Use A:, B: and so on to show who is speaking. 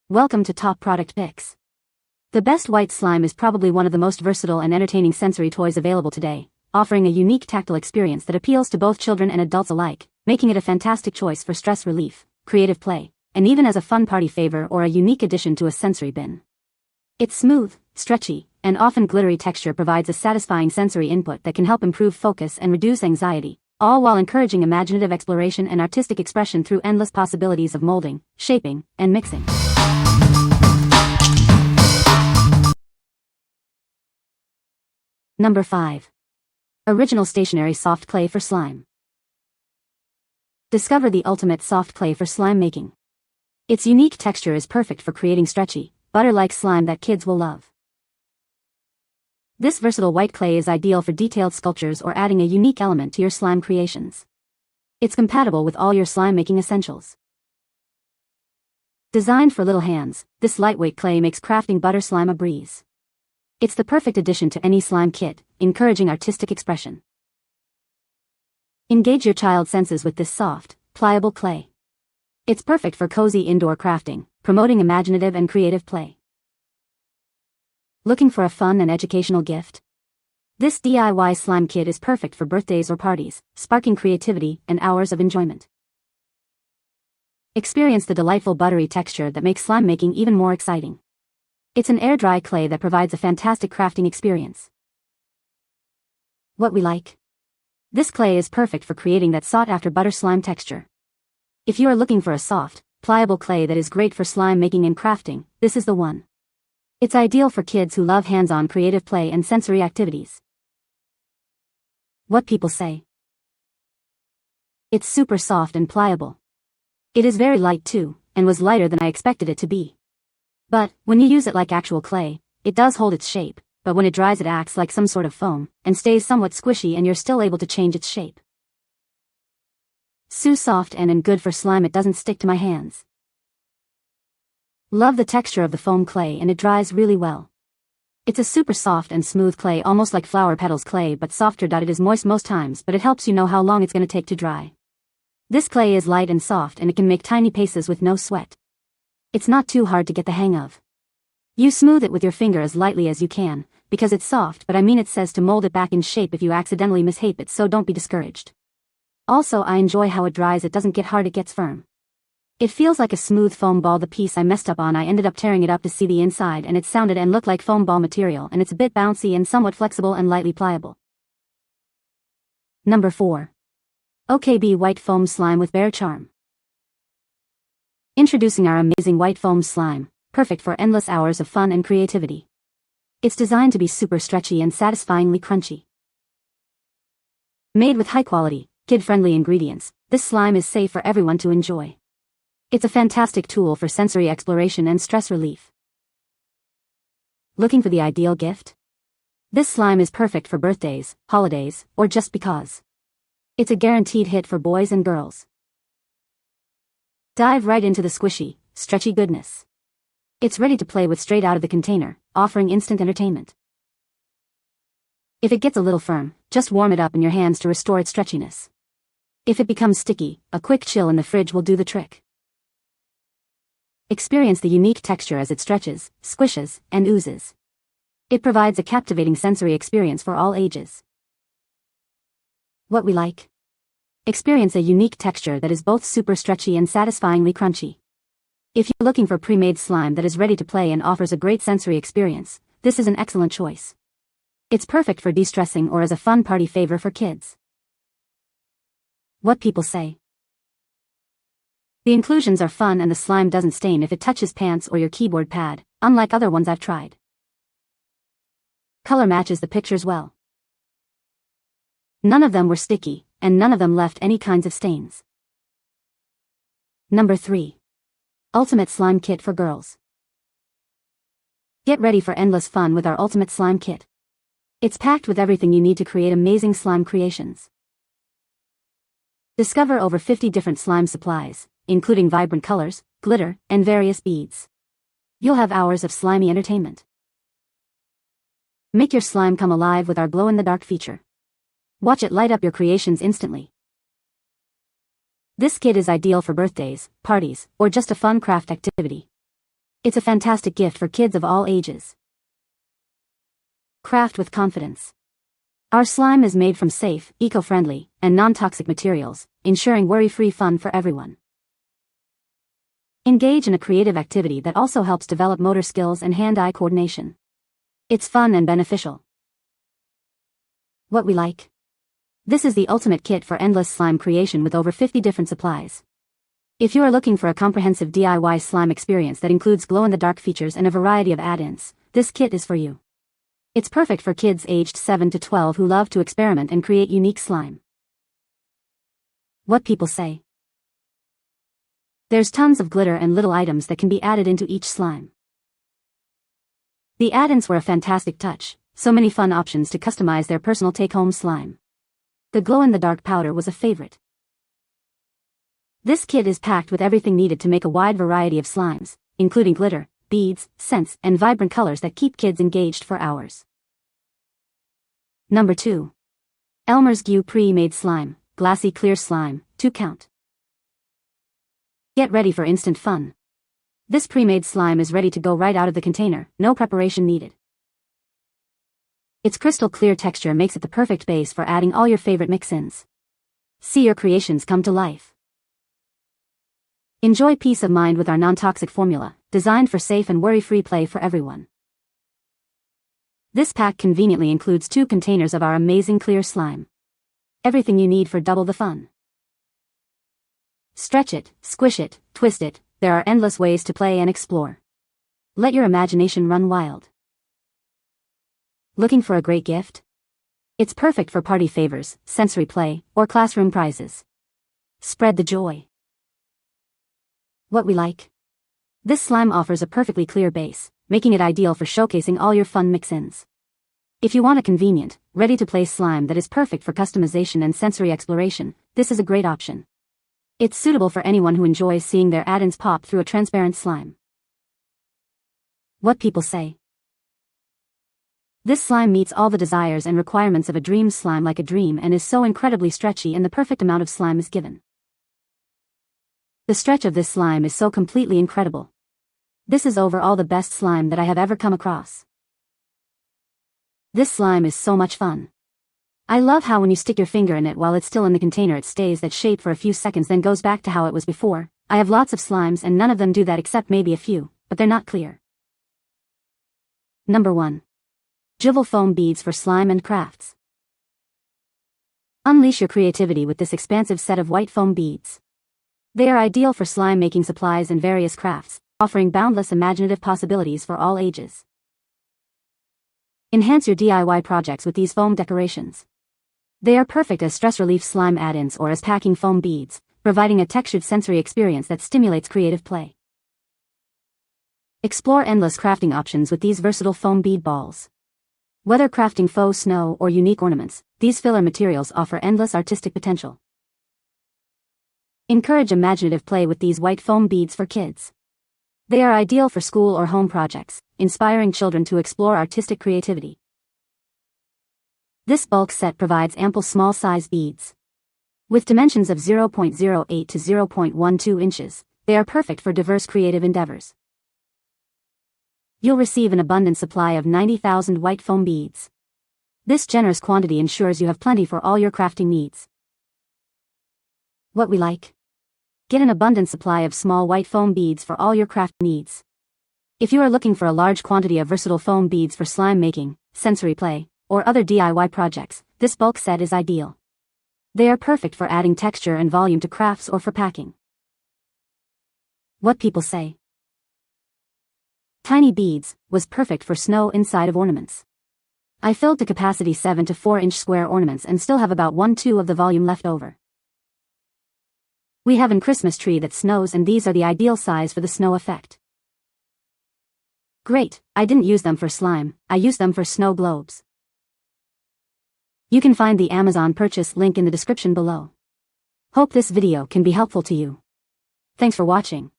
A: Welcome to Top Product Picks. The best white slime is probably one of the most versatile and entertaining sensory toys available today, offering a unique tactile experience that appeals to both children and adults alike, making it a fantastic choice for stress relief, creative play, and even as a fun party favor or a unique addition to a sensory bin. Its smooth, stretchy, and often glittery texture provides a satisfying sensory input that can help improve focus and reduce anxiety, all while encouraging imaginative exploration and artistic expression through endless possibilities of molding, shaping, and mixing. Number 5. Original Stationery Soft Clay for Slime. Discover the ultimate soft clay for slime making. Its unique texture is perfect for creating stretchy, butter-like slime that kids will love. This versatile white clay is ideal for detailed sculptures or adding a unique element to your slime creations. It's compatible with all your slime making essentials. Designed for little hands, this lightweight clay makes crafting butter slime a breeze. It's the perfect addition to any slime kit, encouraging artistic expression. Engage your child's senses with this soft, pliable clay. It's perfect for cozy indoor crafting, promoting imaginative and creative play. Looking for a fun and educational gift? This DIY slime kit is perfect for birthdays or parties, sparking creativity and hours of enjoyment. Experience the delightful buttery texture that makes slime making even more exciting. It's an air-dry clay that provides a fantastic crafting experience. What we like? This clay is perfect for creating that sought-after butter slime texture. If you are looking for a soft, pliable clay that is great for slime making and crafting, this is the one. It's ideal for kids who love hands-on creative play and sensory activities. What people say? It's super soft and pliable. It is very light too, and was lighter than I expected it to be. But, when you use it like actual clay, it does hold its shape, but when it dries it acts like some sort of foam, and stays somewhat squishy and you're still able to change its shape. So soft and good for slime it doesn't stick to my hands. Love the texture of the foam clay and it dries really well. It's a super soft and smooth clay almost like flower petals clay but softer. It is moist most times but it helps you know how long it's going to take to dry. This clay is light and soft and it can make tiny pastes with no sweat. It's not too hard to get the hang of. You smooth it with your finger as lightly as you can, because it's soft but it says to mold it back in shape if you accidentally mishape it, so don't be discouraged. Also I enjoy how it dries, it doesn't get hard, it gets firm. It feels like a smooth foam ball. The piece I messed up on, I ended up tearing it up to see the inside and it sounded and looked like foam ball material, and it's a bit bouncy and somewhat flexible and lightly pliable. Number 4. Okaybee White Foam Slime with Bear Charm. Introducing our amazing white foam slime, perfect for endless hours of fun and creativity. It's designed to be super stretchy and satisfyingly crunchy. Made with high-quality, kid-friendly ingredients, this slime is safe for everyone to enjoy. It's a fantastic tool for sensory exploration and stress relief. Looking for the ideal gift? This slime is perfect for birthdays, holidays, or just because. It's a guaranteed hit for boys and girls. Dive right into the squishy, stretchy goodness. It's ready to play with straight out of the container, offering instant entertainment. If it gets a little firm, just warm it up in your hands to restore its stretchiness. If it becomes sticky, a quick chill in the fridge will do the trick. Experience the unique texture as it stretches, squishes, and oozes. It provides a captivating sensory experience for all ages. What we like? Experience a unique texture that is both super stretchy and satisfyingly crunchy. If you're looking for pre-made slime that is ready to play and offers a great sensory experience, this is an excellent choice. It's perfect for de-stressing or as a fun party favor for kids. What people say? The inclusions are fun and the slime doesn't stain if it touches pants or your keyboard pad, unlike other ones I've tried. Color matches the pictures well. None of them were sticky, and none of them left any kinds of stains. Number 3. Ultimate Slime Kit for Girls. Get ready for endless fun with our Ultimate Slime Kit. It's packed with everything you need to create amazing slime creations. Discover over 50 different slime supplies, including vibrant colors, glitter, and various beads. You'll have hours of slimy entertainment. Make your slime come alive with our glow-in-the-dark feature. Watch it light up your creations instantly. This kit is ideal for birthdays, parties, or just a fun craft activity. It's a fantastic gift for kids of all ages. Craft with confidence. Our slime is made from safe, eco-friendly, and non-toxic materials, ensuring worry-free fun for everyone. Engage in a creative activity that also helps develop motor skills and hand-eye coordination. It's fun and beneficial. What we like. This is the ultimate kit for endless slime creation with over 50 different supplies. If you are looking for a comprehensive DIY slime experience that includes glow-in-the-dark features and a variety of add-ins, this kit is for you. It's perfect for kids aged 7 to 12 who love to experiment and create unique slime. What people say. There's tons of glitter and little items that can be added into each slime. The add-ins were a fantastic touch, so many fun options to customize their personal take-home slime. The glow-in-the-dark powder was a favorite. This kit is packed with everything needed to make a wide variety of slimes, including glitter, beads, scents, and vibrant colors that keep kids engaged for hours. Number 2. ELMER'S pre-made slime, Glassy clear slime, 2 count. Get ready for instant fun. This pre-made slime is ready to go right out of the container, no preparation needed. Its crystal clear texture makes it the perfect base for adding all your favorite mix-ins. See your creations come to life. Enjoy peace of mind with our non-toxic formula, designed for safe and worry-free play for everyone. This pack conveniently includes 2 containers of our amazing clear slime. Everything you need for double the fun. Stretch it, squish it, twist it, there are endless ways to play and explore. Let your imagination run wild. Looking for a great gift? It's perfect for party favors, sensory play, or classroom prizes. Spread the joy. What we like. This slime offers a perfectly clear base, making it ideal for showcasing all your fun mix-ins. If you want a convenient, ready-to-play slime that is perfect for customization and sensory exploration, this is a great option. It's suitable for anyone who enjoys seeing their add-ins pop through a transparent slime. What people say. This slime meets all the desires and requirements of a dream slime like a dream and is so incredibly stretchy, and the perfect amount of slime is given. The stretch of this slime is so completely incredible. This is overall the best slime that I have ever come across. This slime is so much fun. I love how when you stick your finger in it while it's still in the container it stays that shape for a few seconds then goes back to how it was before. I have lots of slimes and none of them do that except maybe a few, but they're not clear. Number 1. Juvale foam beads for slime and crafts. Unleash your creativity with this expansive set of white foam beads. They are ideal for slime making supplies and various crafts, offering boundless imaginative possibilities for all ages. Enhance your DIY projects with these foam decorations. They are perfect as stress relief slime add-ins or as packing foam beads, providing a textured sensory experience that stimulates creative play. Explore endless crafting options with these versatile foam bead balls. Whether crafting faux snow or unique ornaments, these filler materials offer endless artistic potential. Encourage imaginative play with these white foam beads for kids. They are ideal for school or home projects, inspiring children to explore artistic creativity. This bulk set provides ample small-size beads. With dimensions of 0.08 to 0.12 inches, they are perfect for diverse creative endeavors. You'll receive an abundant supply of 90,000 white foam beads. This generous quantity ensures you have plenty for all your crafting needs. What we like. Get an abundant supply of small white foam beads for all your craft needs. If you are looking for a large quantity of versatile foam beads for slime making, sensory play, or other DIY projects, this bulk set is ideal. They are perfect for adding texture and volume to crafts or for packing. What people say. Tiny beads was perfect for snow inside of ornaments. I filled to capacity 7 to 4 inch square ornaments and still have about 1/2 of the volume left over. We have a Christmas tree that snows and these are the ideal size for the snow effect. Great, I didn't use them for slime, I used them for snow globes. You can find the Amazon purchase link in the description below. Hope this video can be helpful to you. Thanks for watching.